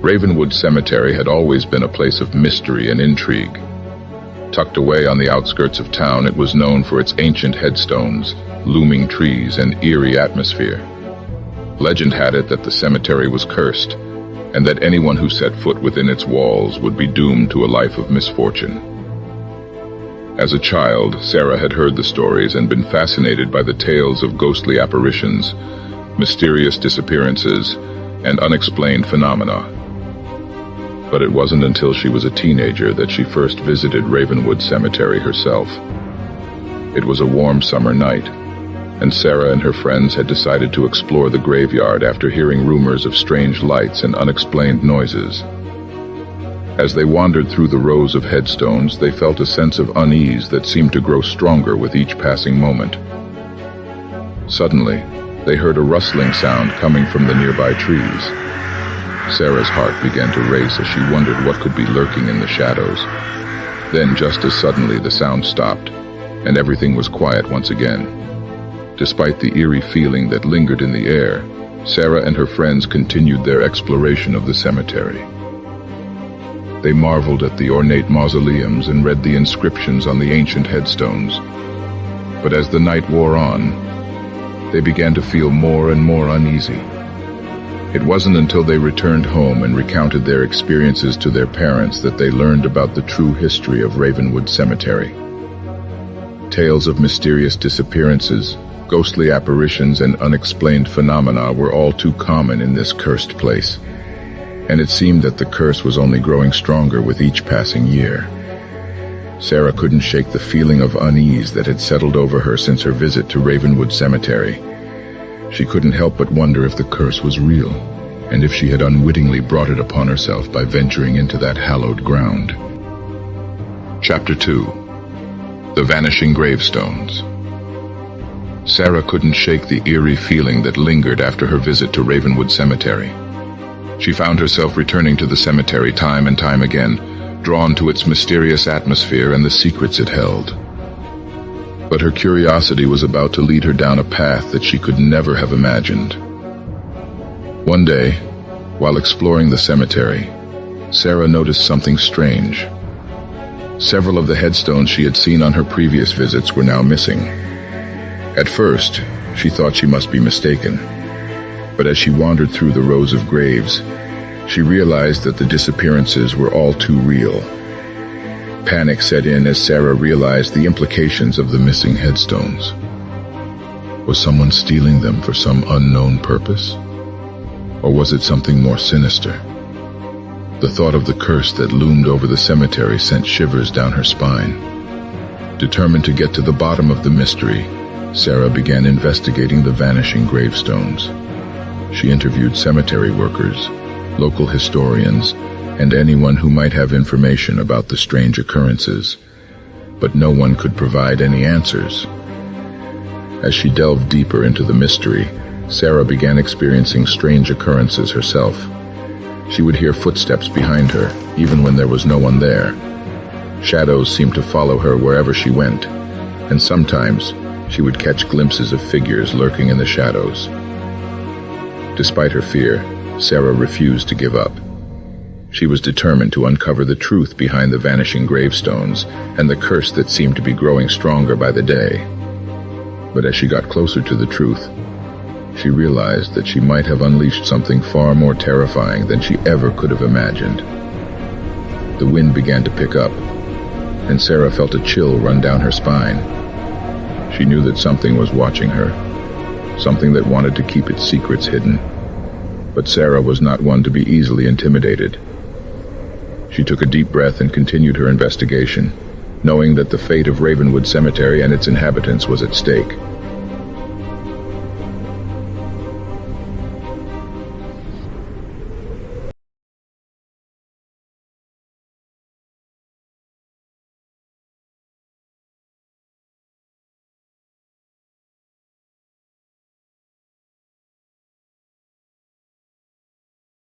Ravenwood Cemetery had always been a place of mystery and intrigue. Tucked away on the outskirts of town, it was known for its ancient headstones, looming trees, and eerie atmosphere. Legend had it that the cemetery was cursed, and that anyone who set foot within its walls would be doomed to a life of misfortune. As a child, Sarah had heard the stories and been fascinated by the tales of ghostly apparitions, mysterious disappearances, and unexplained phenomena. But it wasn't until she was a teenager that she first visited Ravenwood Cemetery herself. It was a warm summer night, and Sarah and her friends had decided to explore the graveyard after hearing rumors of strange lights and unexplained noises. As they wandered through the rows of headstones, they felt a sense of unease that seemed to grow stronger with each passing moment. Suddenly, they heard a rustling sound coming from the nearby trees. Sarah's heart began to race as she wondered what could be lurking in the shadows. Then, just as suddenly, the sound stopped, and everything was quiet once again. Despite the eerie feeling that lingered in the air, Sarah and her friends continued their exploration of the cemetery. They marveled at the ornate mausoleums and read the inscriptions on the ancient headstones. But as the night wore on, they began to feel more and more uneasy. It wasn't until they returned home and recounted their experiences to their parents that they learned about the true history of Ravenwood Cemetery. Tales of mysterious disappearances, ghostly apparitions, and unexplained phenomena were all too common in this cursed place, and it seemed that the curse was only growing stronger with each passing year. Sarah couldn't shake the feeling of unease that had settled over her since her visit to Ravenwood Cemetery. She couldn't help but wonder if the curse was real, and if she had unwittingly brought it upon herself by venturing into that hallowed ground. Chapter 2. The Vanishing Gravestones. Sarah couldn't shake the eerie feeling that lingered after her visit to Ravenwood Cemetery. She found herself returning to the cemetery time and time again, drawn to its mysterious atmosphere and the secrets it held. But her curiosity was about to lead her down a path that she could never have imagined. One day, while exploring the cemetery, Sarah noticed something strange. Several of the headstones she had seen on her previous visits were now missing. At first, she thought she must be mistaken, but as she wandered through the rows of graves, she realized that the disappearances were all too real. Panic set in as Sarah realized the implications of the missing headstones. Was someone stealing them for some unknown purpose? Or was it something more sinister? The thought of the curse that loomed over the cemetery sent shivers down her spine. Determined to get to the bottom of the mystery, Sarah began investigating the vanishing gravestones. She interviewed cemetery workers, local historians, and anyone who might have information about the strange occurrences, but no one could provide any answers. As she delved deeper into the mystery, Sarah began experiencing strange occurrences herself. She would hear footsteps behind her, even when there was no one there. Shadows seemed to follow her wherever she went, and sometimes she would catch glimpses of figures lurking in the shadows. Despite her fear, Sarah refused to give up. She was determined to uncover the truth behind the vanishing gravestones and the curse that seemed to be growing stronger by the day. But as she got closer to the truth, she realized that she might have unleashed something far more terrifying than she ever could have imagined. The wind began to pick up, and Sarah felt a chill run down her spine. She knew that something was watching her, something that wanted to keep its secrets hidden. But Sarah was not one to be easily intimidated. She took a deep breath and continued her investigation, knowing that the fate of Ravenwood Cemetery and its inhabitants was at stake.